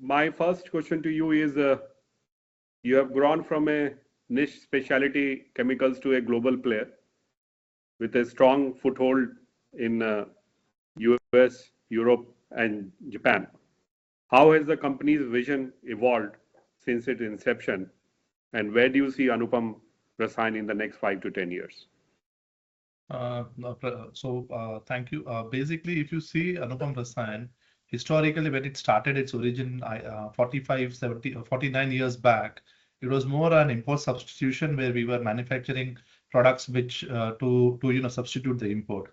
my first question to you is, you have grown from a niche specialty chemicals to a global player with a strong foothold in US, Europe, and Japan. How has the company's vision evolved since its inception, and where do you see Anupam Rasayan in the next 5 to 10 years? Thank you. Basically, if you see Anupam Rasayan, historically, when it started its origin 45, 70, 49 years back, it was more an import substitution where we were manufacturing products which to substitute the import.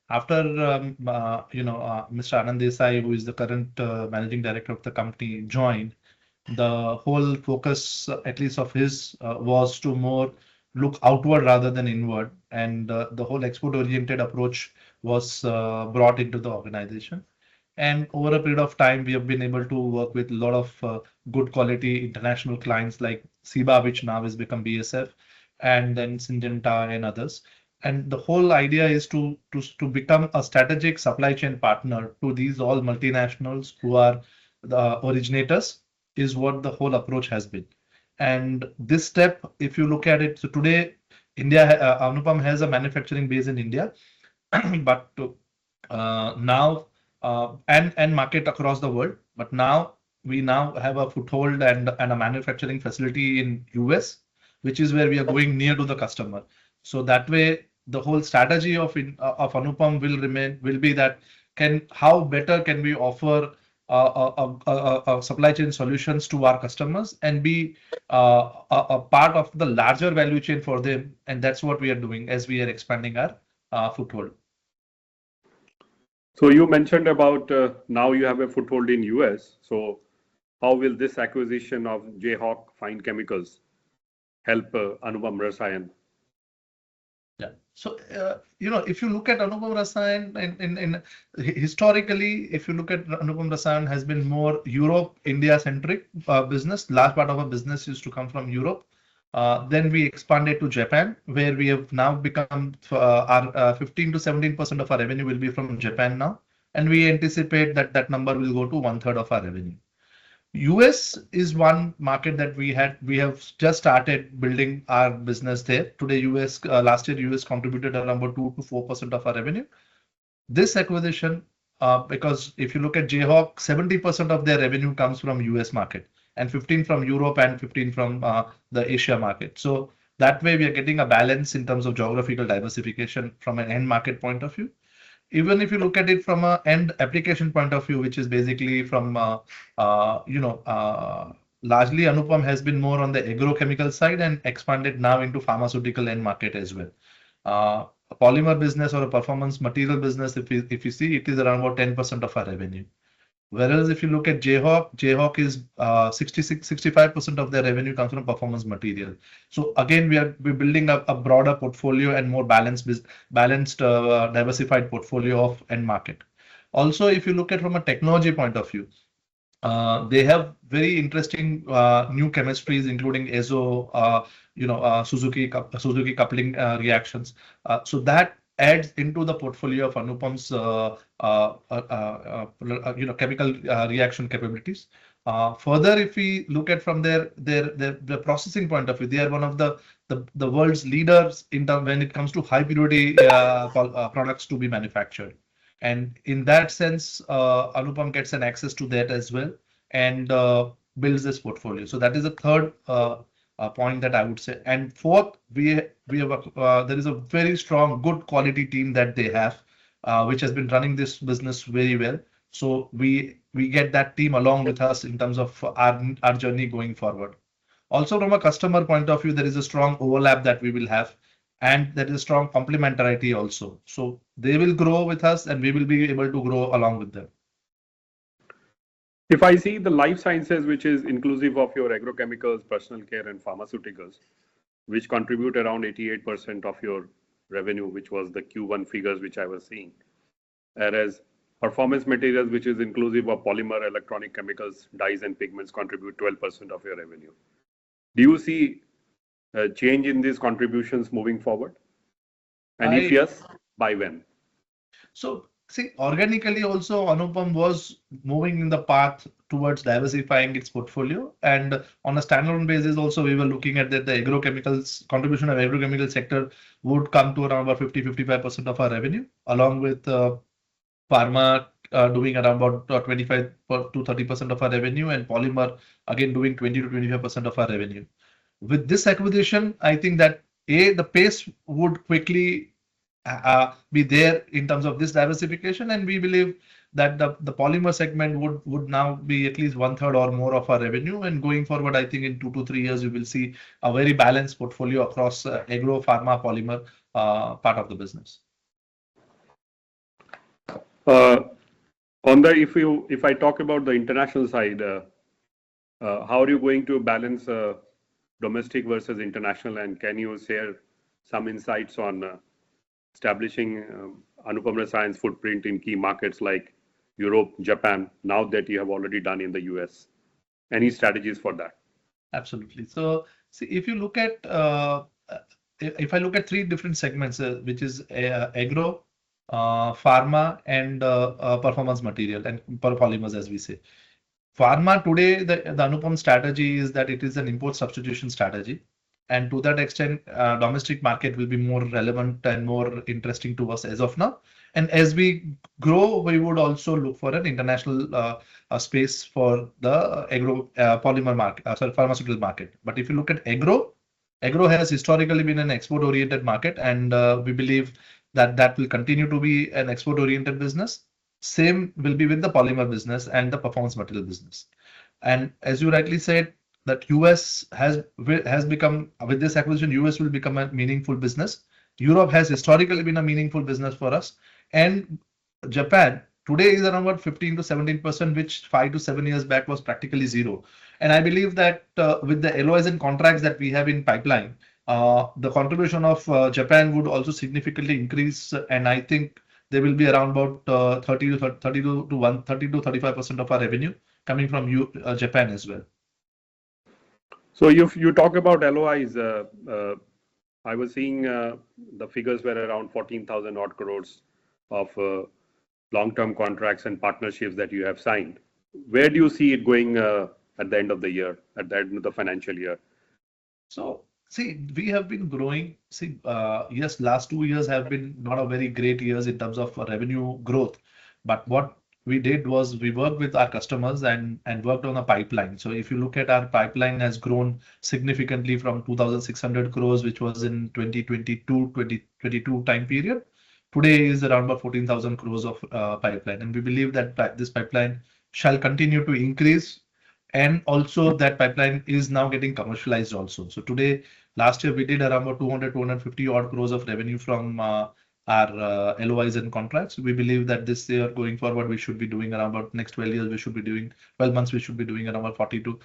After Mr. Anand Desai, who is the current managing director of the company, joined, the whole focus, at least of his, was to more look outward rather than inward, and the whole export-oriented approach was brought into the organization. And over a period of time, we have been able to work with a lot of good quality international clients like SIBA, which now has become BSF, and then Syngenta and others. And the whole idea is to become a strategic supply chain partner to these all multinationals who are the originators, is what the whole approach has been. And this step, if you look at it, so today, Anupam has a manufacturing base in India, but now and market across the world. But now we have a foothold and a manufacturing facility in US, which is where we are going near to the customer. So that way, the whole strategy of Anupam will be that how better can we offer supply chain solutions to our customers and be a part of the larger value chain for them, and that's what we are doing as we are expanding our foothold. So you mentioned about now you have a foothold in US. So how will this acquisition of Jayhawk Fine Chemicals help Anupam Rasayan? Yeah. So if you look at Anupam Rasayan, historically, if you look at Anupam Rasayan, has been more Europe, India centric business. Large part of our business used to come from Europe. Then we expanded to Japan, where we have now become our 15 to 17% of our revenue will be from Japan now, and we anticipate that number will go to 1/3 of our revenue. US is one market that we have just started building our business there. Today, last year US contributed around 2 to 4% of our revenue. This acquisition, because if you look at Jayhawk, 70% of their revenue comes from US market, and 15 from Europe and 15 from the Asia market. So that way we are getting a balance in terms of geographical diversification from an end market point of view. Even if you look at it from an end application point of view, which is basically from, largely Anupam has been more on the agrochemical side and expanded now into pharmaceutical end market as well. A polymer business or a performance material business, if you see, it is around about 10% of our revenue. Whereas if you look at Jayhawk is 65% of their revenue comes from performance material. So again, we're building a broader portfolio and more balanced, diversified portfolio of end market. Also, if you look at from a technology point of view, they have very interesting new chemistries, including Suzuki coupling reactions. So that adds into the portfolio of Anupam's chemical reaction capabilities. Further, if we look at from their processing point of view, they are one of the world's leaders when it comes to high purity products to be manufactured. And in that sense, Anupam gets an access to that as well and builds this portfolio. So that is the third point that I would say. And fourth, there is a very strong, good quality team that they have, which has been running this business very well. So we get that team along with us in terms of our journey going forward. Also, from a customer point of view, there is a strong overlap that we will have, and there is a strong complementarity also. So they will grow with us, and we will be able to grow along with them. If I see the life sciences, which is inclusive of your agrochemicals, personal care, and pharmaceuticals, which contribute around 88% of your revenue, which was the Q1 figures which I was seeing. Whereas performance materials, which is inclusive of polymer, electronic chemicals, dyes, and pigments, contribute 12% of your revenue. Do you see a change in these contributions moving forward? And if yes, by when? So See, organically also, Anupam was moving in the path towards diversifying its portfolio. And on a standalone basis, also, we were looking at that the agrochemicals contribution of agrochemical sector would come to around about 50-55% of our revenue, along with pharma doing around about 25 to 30% of our revenue, and polymer again doing 20 to 25% of our revenue. With this acquisition, I think that the pace would quickly be there in terms of this diversification, and we believe that the polymer segment would now be at least one third or more of our revenue. And going forward, I think in 2 to 3 years, we will see a very balanced portfolio across agro, pharma, polymer part of the business. If I talk about the international side, how are you going to balance domestic versus international, and can you share some insights on establishing Anupam Rasayan's footprint in key markets like Europe, Japan, now that you have already done in the US? Any strategies for that? Absolutely. So, see, if you look at if I look at three different segments, which is agro, pharma, and performance material and polymers, as we say. Pharma today, the Anupam strategy is that it is an import substitution strategy. And to that extent, domestic market will be more relevant and more interesting to us as of now. And as we grow, we would also look for an international space for the agro polymer market, pharmaceutical market. But if you look at agro has historically been an export-oriented market, and we believe that that will continue to be an export-oriented business. Same will be with the polymer business and the performance material business. And as you rightly said, that US has become, with this acquisition, US will become a meaningful business. Europe has historically been a meaningful business for us. And Japan today is around about 15 to 17%, which 5 to 7 years back was practically zero. And I believe that with the LOIs and contracts that we have in pipeline, the contribution of Japan would also significantly increase. And I think there will be around about 30 to 35% of our revenue coming from Japan as well. So you talk about LOIs. I was seeing the figures were around 14,000 odd crores of long-term contracts and partnerships that you have signed. Where do you see it going at the end of the year, at the end of the financial year? So, see, we have been growing. See, yes, last 2 years have been not a very great years in terms of revenue growth. But what we did was we worked with our customers and worked on a pipeline. So if you look at our pipeline has grown significantly from 2,600 crores, which was in 2022 time period. Today is around about 14,000 crores of pipeline. And we believe that this pipeline shall continue to increase. And also that pipeline is now getting commercialized also. So today, last year, we did around about 250 odd crores of revenue from our LOIs and contracts. We believe that this year going forward, we should be doing around about next 12 years, we should be doing 12 months, we should be doing around about 40 to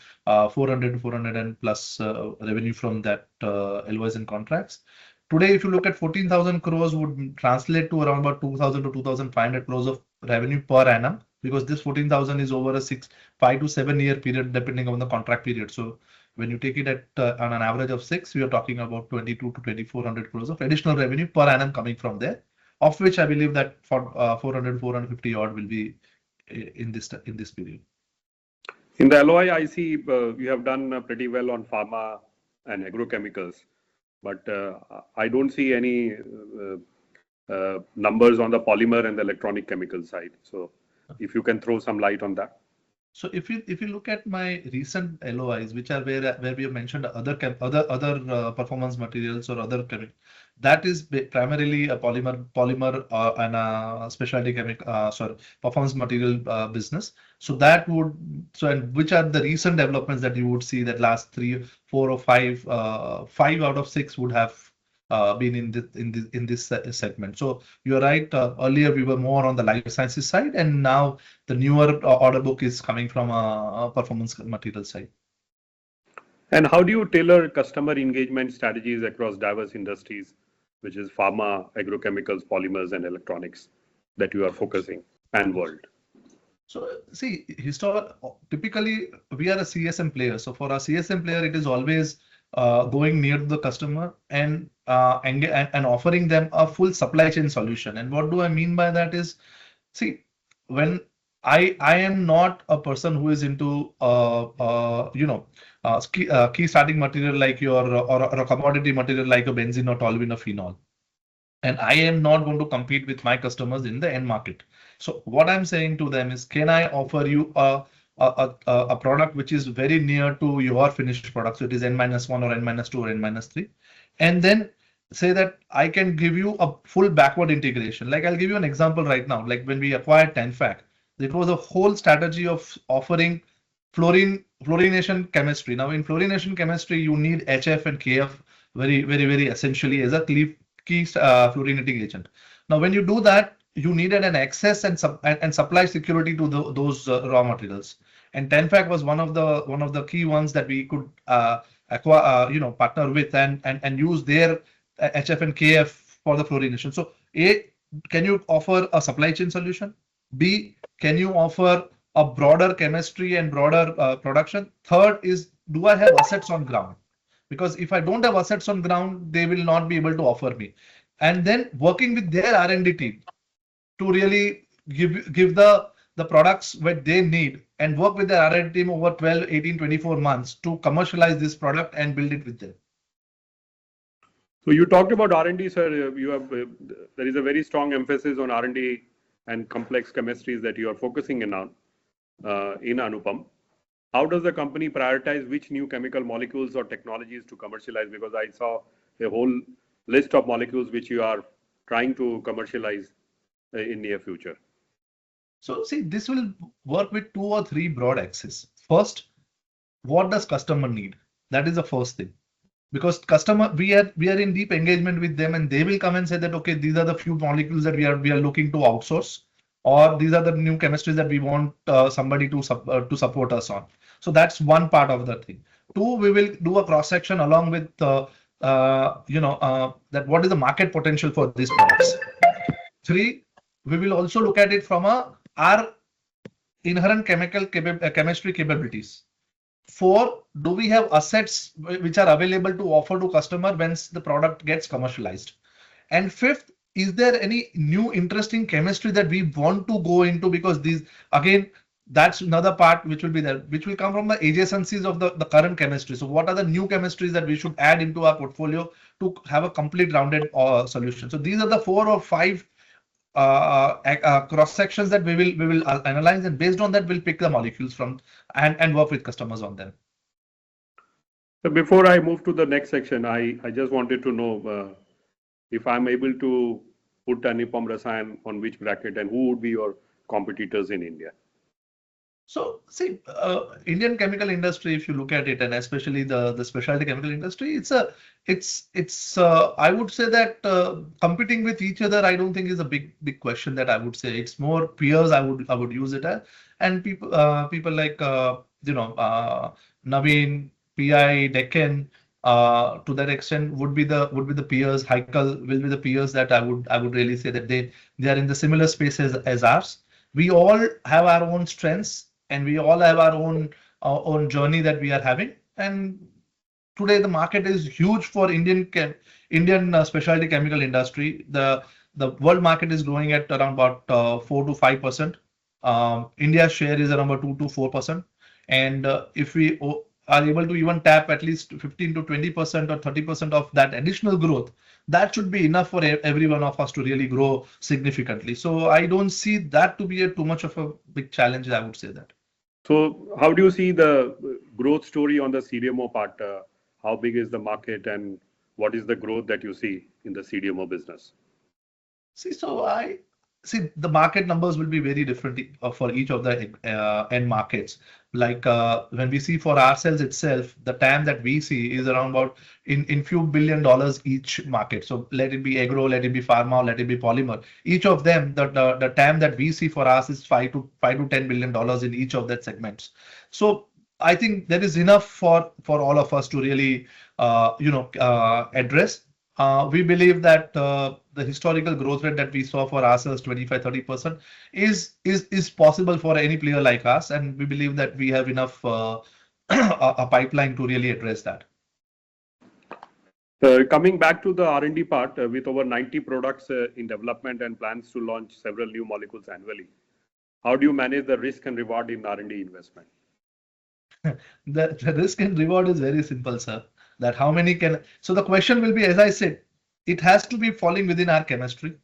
400 to 400 and plus revenue from that LOIs and contracts. Today, if you look at 14,000 crores would translate to around about 2,000 to 2,500 crores of revenue per annum, because this 14,000 is over a 5 to 7 year period, depending on the contract period. So when you take it at on an average of 6, we are talking about 22 to 2,400 crores of additional revenue per annum coming from there, of which I believe that for 450 odd will be in this period. In the LOI, I see you have done pretty well on pharma and agrochemicals, but I don't see any numbers on the polymer and the electronic chemical side. So if you can throw some light on that. So if you look at my recent LOIs, which are where we have mentioned other performance materials or other chemical, that is primarily a polymer and a specialty chemical performance material business. So and which are the recent developments that you would see that last 3, 4, or 5 out of 6 would have been in this segment. So you're right. Earlier we were more on the life sciences side, and now the newer order book is coming from a performance material side. And how do you tailor customer engagement strategies across diverse industries, which is pharma, agrochemicals, polymers, and electronics that you are focusing and world? So see, typically we are a CSM player. So for a CSM player, it is always going near to the customer and offering them a full supply chain solution. And what do I mean by that is See, when I am not a person who is into key starting material like your or a commodity material like a benzene or toluene or phenol, and I am not going to compete with my customers in the end market. So what I'm saying to them is, can I offer you a product which is very near to your finished product? So it is N-1 or N-2 or N-3, and then say that I can give you a full backward integration. Like I'll give you an example right now. Like when we acquired Tenfac, it was a whole strategy of offering fluorination chemistry. Now in fluorination chemistry, you need HF and KF very essentially as a key fluorinating agent. Now, when you do that, you needed an access and supply security to those raw materials. And Tenfac was one of the key ones that we could acquire, partner with and use their HF and KF for the fluorination. So, A, can you offer a supply chain solution? B, can you offer a broader chemistry and broader production? Third is, do I have assets on ground? Because if I don't have assets on ground, they will not be able to offer me. And then working with their R&D team to really give the products what they need and work with their R&D team over 12, 18, 24 months to commercialize this product and build it with them. So you talked about R&D, sir. There is a very strong emphasis on R&D and complex chemistries that you are focusing in on in Anupam. How does the company prioritize which new chemical molecules or technologies to commercialize? Because I saw a whole list of molecules which you are trying to commercialize in near future. So see, this will work with 2 or 3 broad axes. First, what does customer need? That is the first thing. Because customer, we are in deep engagement with them, and they will come and say that, okay, these are the few molecules that we are looking to outsource, or these are the new chemistries that we want somebody to support us on. So that's one part of the thing. 2, we will do a cross section along with that what is the market potential for these products. 3, we will also look at it from our inherent chemistry capabilities. 4, do we have assets which are available to offer to customer once the product gets commercialized? And 5th, is there any new interesting chemistry that we want to go into? Because these, again, that's another part which will be there, which will come from the adjacencies of the current chemistry. So what are the new chemistries that we should add into our portfolio to have a complete rounded solution? So these are the 4 or 5 cross sections that we will analyze, and based on that we'll pick the molecules from and work with customers on them. So before I move to the next section, I just wanted to know if I'm able to put Anupam Rasayan on which bracket, and who would be your competitors in India? So see, Indian chemical industry, if you look at it, and especially the specialty chemical industry, it's I would say that competing with each other, I don't think is a big question that I would say. It's more peers. I would use it as, and people like Naveen, PI, Deccan, to that extent would be the peers. Haikal will be the peers that I would really say that they are in the similar spaces as ours. We all have our own strengths, and we all have our own journey that we are having. And today the market is huge for Indian specialty chemical industry. The world market is growing at around about 4 to 5%. India's share is around about 2 to 4%. And if we are able to even tap at least 15 to 20% or 30% of that additional growth, that should be enough for every one of us to really grow significantly. So I don't see that to be too much of a big challenge, I would say that. So how do you see the growth story on the CDMO part? How big is the market, and what is the growth that you see in the CDMO business? See, the market numbers will be very different for each of the end markets. Like when we see for ourselves itself, the TAM that we see is around about in few $1 billion each market. So let it be agro, let it be pharma, let it be polymer. Each of them, the TAM that we see for us is $5 to $10 billion in each of that segments. So I think there is enough for all of us to really address. We believe that the historical growth rate that we saw for ourselves, 25-30%, is possible for any player like us, and we believe that we have enough a pipeline to really address that. Coming back to the R&D part, with over 90 products in development and plans to launch several new molecules annually, how do you manage the risk and reward in R&D investment? The risk and reward is very simple, sir. That how many can. So the question will be, as I said, it has to be falling within our chemistry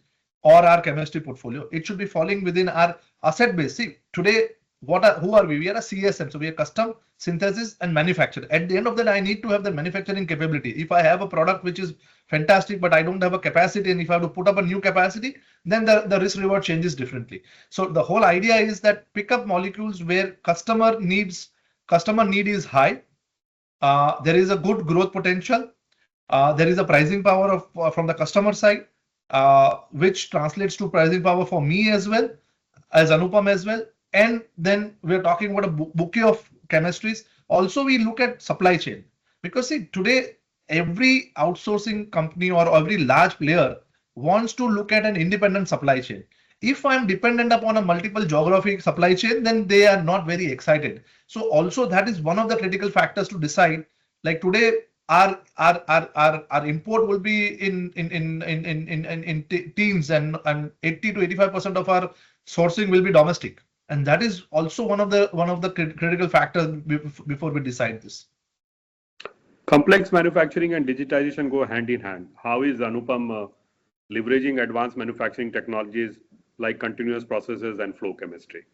or our chemistry portfolio. It should be falling within our asset base. See, today, who are we? We are a CSM. So we are custom synthesis and manufacture. At the end of the day, I need to have the manufacturing capability. If I have a product which is fantastic, but I don't have a capacity, and if I have to put up a new capacity, then the risk reward changes differently. So the whole idea is that pick up molecules where customer need is high. There is a good growth potential. There is a pricing power from the customer side, which translates to pricing power for me as well, as Anupam as well. And then we're talking about a bouquet of chemistries. Also, we look at supply chain, because see, today every outsourcing company or every large player wants to look at an independent supply chain. If I'm dependent upon a multiple geographic supply chain, then they are not very excited. So also that is one of the critical factors to decide. Like today, our import will be in teams, and 80 to 85% of our sourcing will be domestic. And that is also one of the critical factors before we decide this. Complex manufacturing and digitization go hand in hand. How is Anupam leveraging advanced manufacturing technologies like continuous processes and flow chemistry?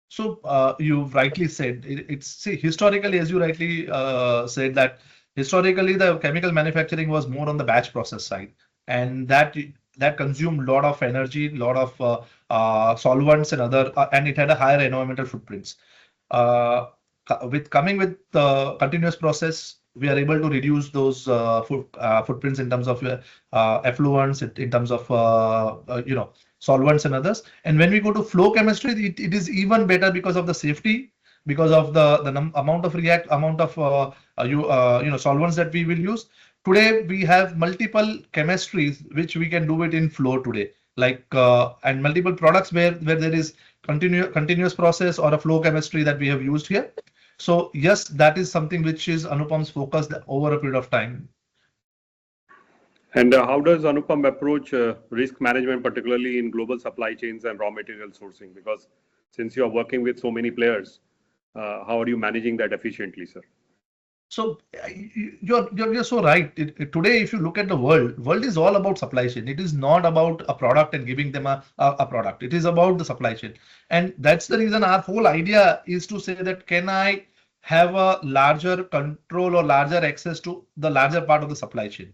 So you rightly said see, historically, as you rightly said, that historically the chemical manufacturing was more on the batch process side, and that consumed a lot of energy, a lot of solvents and and it had a higher environmental footprints. With coming with the continuous process, we are able to reduce those footprints in terms of effluents, in terms of solvents and others. And when we go to flow chemistry, it is even better because of the safety, because of the amount of solvents that we will use. Today we have multiple chemistries which we can do it in flow today, like and multiple products where there is continuous process or a flow chemistry that we have used here. So yes, that is something which is Anupam's focus over a period of time. And how does Anupam approach risk management, particularly in global supply chains and raw material sourcing? Because since you are working with so many players, how are you managing that efficiently, sir? So you're so right. Today, if you look at the world is all about supply chain. It is not about a product and giving them a product. It is about the supply chain. And that's the reason our whole idea is to say that, can I have a larger control or larger access to the larger part of the supply chain?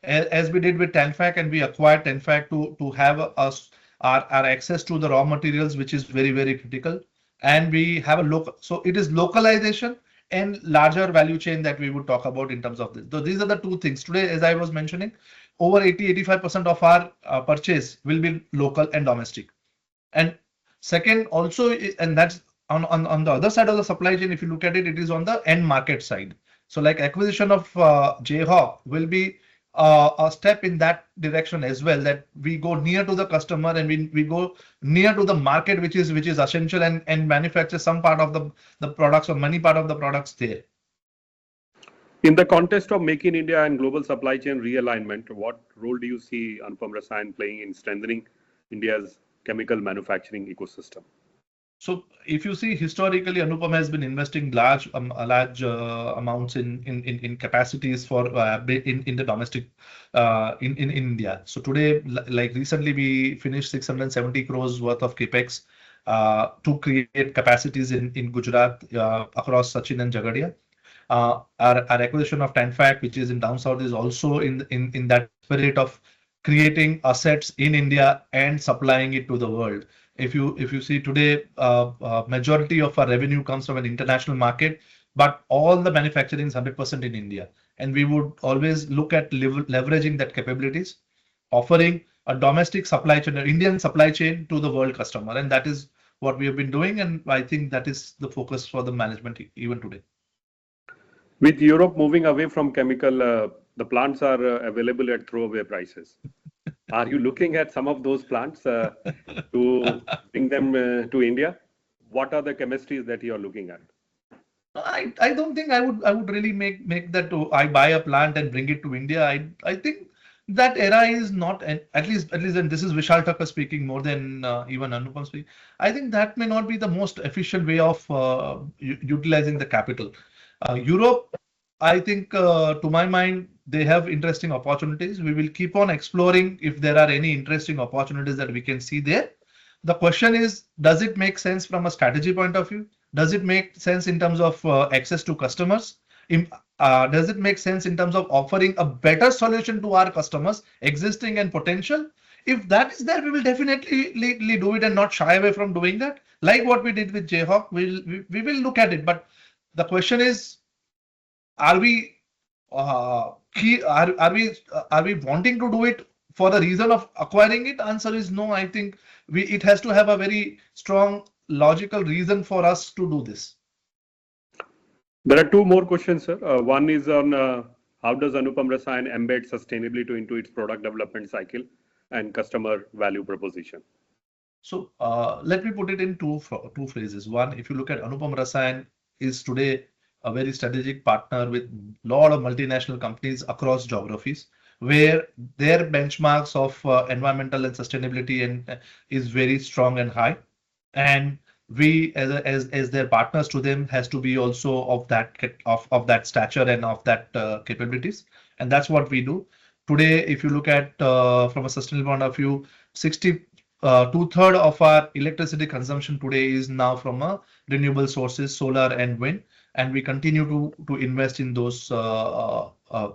As we did with Tenfac, and we acquired Tenfac to have our access to the raw materials, which is very, very critical. And we have a local, so it is localization and larger value chain that we would talk about in terms of this. So these are the two things. Today, as I was mentioning, over 80-85% of our purchase will be local and domestic. And second, also, and that's on the other side of the supply chain, if you look at it, it is on the end market side. So like acquisition of Jayhawk will be a step in that direction as well, that we go near to the customer and we go near to the market, which is essential, and manufacture some part of the products or many part of the products there. In the context of Make in India and global supply chain realignment, what role do you see Anupam Rasayan playing in strengthening India's chemical manufacturing ecosystem? So if you see historically, Anupam has been investing large amounts in capacities for in the domestic in India. So today, like recently, we finished 670 crores worth of capex to create capacities in Gujarat across Sachin and Jagadia. Our acquisition of Tenfac, which is in down south, is also in that spirit of creating assets in India and supplying it to the world. If you see today, majority of our revenue comes from an international market, but all the manufacturing is 100% in India. And we would always look at leveraging that capabilities, offering a domestic supply chain, an Indian supply chain to the world customer. And that is what we have been doing. And I think that is the focus for the management even today. With Europe moving away from chemical, the plants are available at throwaway prices. Are you looking at some of those plants to bring them to India? What are the chemistries that you are looking at? I don't think I would really make that I buy a plant and bring it to India. I think that era is not, and at least and this is Vishal Thakkar speaking more than even Anupam speaking. I think that may not be the most efficient way of utilizing the capital. Europe, I think to my mind, they have interesting opportunities. We will keep on exploring if there are any interesting opportunities that we can see there. The question is, does it make sense from a strategy point of view? Does it make sense in terms of access to customers? Does it make sense in terms of offering a better solution to our customers, existing and potential? If that is there, we will definitely do it and not shy away from doing that. Like what we did with Jayhawk, we will look at it. But the question is, are we are we wanting to do it for the reason of acquiring it? Answer is no. I think it has to have a very strong logical reason for us to do this. There are two more questions, sir. One is on how does Anupam Rasayan embed sustainability into its product development cycle and customer value proposition? So let me put it in two phrases. One, if you look at Anupam Rasayan, is today a very strategic partner with a lot of multinational companies across geographies, where their benchmarks of environmental and sustainability is very strong and high, and we as their partners to them has to be also of that stature and of that capabilities, and that's what we do today. If you look at from a sustainable point of view, 2/3 of our electricity consumption today is now from renewable sources, solar and wind, and we continue to invest in those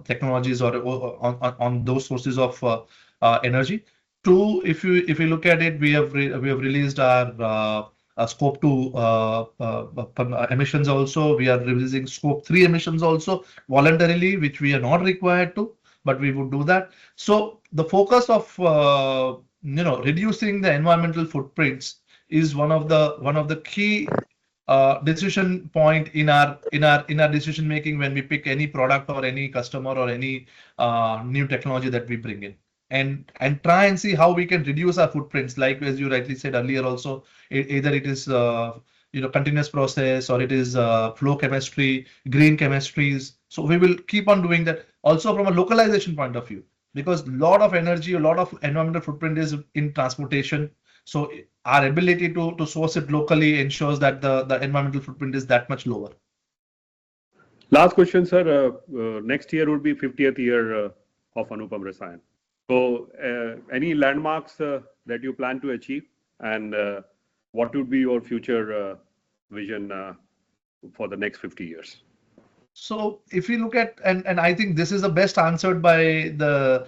technologies or on those sources of energy. Two, if you look at it, we have released our scope 2 emissions also. We are releasing scope 3 emissions also voluntarily, which we are not required to, but we would do that. So the focus of reducing the environmental footprints is one of the key decision point in our decision making when we pick any product or any customer or any new technology that we bring in, and try and see how we can reduce our footprints, like as you rightly said earlier also, either it is continuous process or it is flow chemistry, green chemistries. So we will keep on doing that also from a localization point of view, because a lot of energy, a lot of environmental footprint is in transportation. So our ability to source it locally ensures that the environmental footprint is that much lower. Last question, sir. Next year would be 50th year of Anupam Rasayan. So any landmarks that you plan to achieve, and what would be your future vision for the next 50 years? So if you look at, and I think this is the best answered by the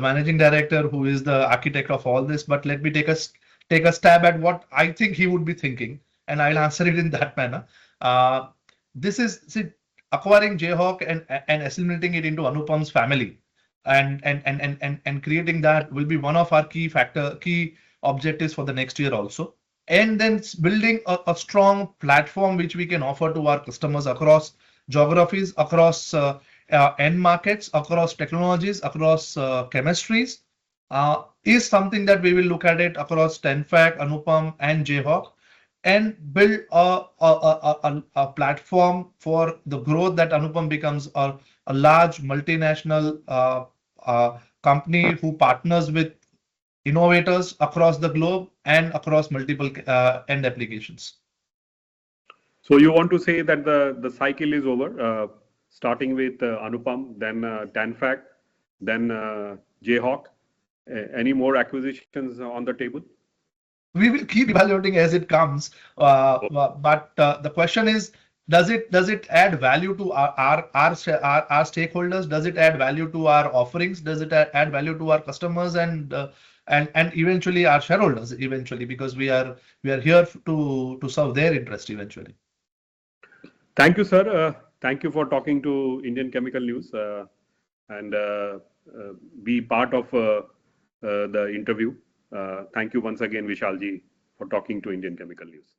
managing director, who is the architect of all this, but let me take a stab at what I think he would be thinking, and I'll answer it in that manner. This is, see, acquiring Jayhawk and assimilating it into Anupam's family, and creating that will be one of our key objectives for the next year also. And then building a strong platform which we can offer to our customers across geographies, across end markets, across technologies, across chemistries, is something that we will look at it across Tenfac, Anupam, and Jayhawk, and build a platform for the growth that Anupam becomes a large multinational company who partners with innovators across the globe and across multiple end applications. So you want to say that the cycle is over, starting with Anupam, then Tenfac, then Jayhawk. Any more acquisitions on the table? We will keep evaluating as it comes, but the question is, does it add value to our stakeholders? Does it add value to our offerings? Does it add value to our customers and eventually our shareholders eventually, because we are here to serve their interest eventually. Thank you, sir. Thank you for talking to Indian Chemical News and be part of the interview. Thank you once again, Vishalji, for talking to Indian Chemical News.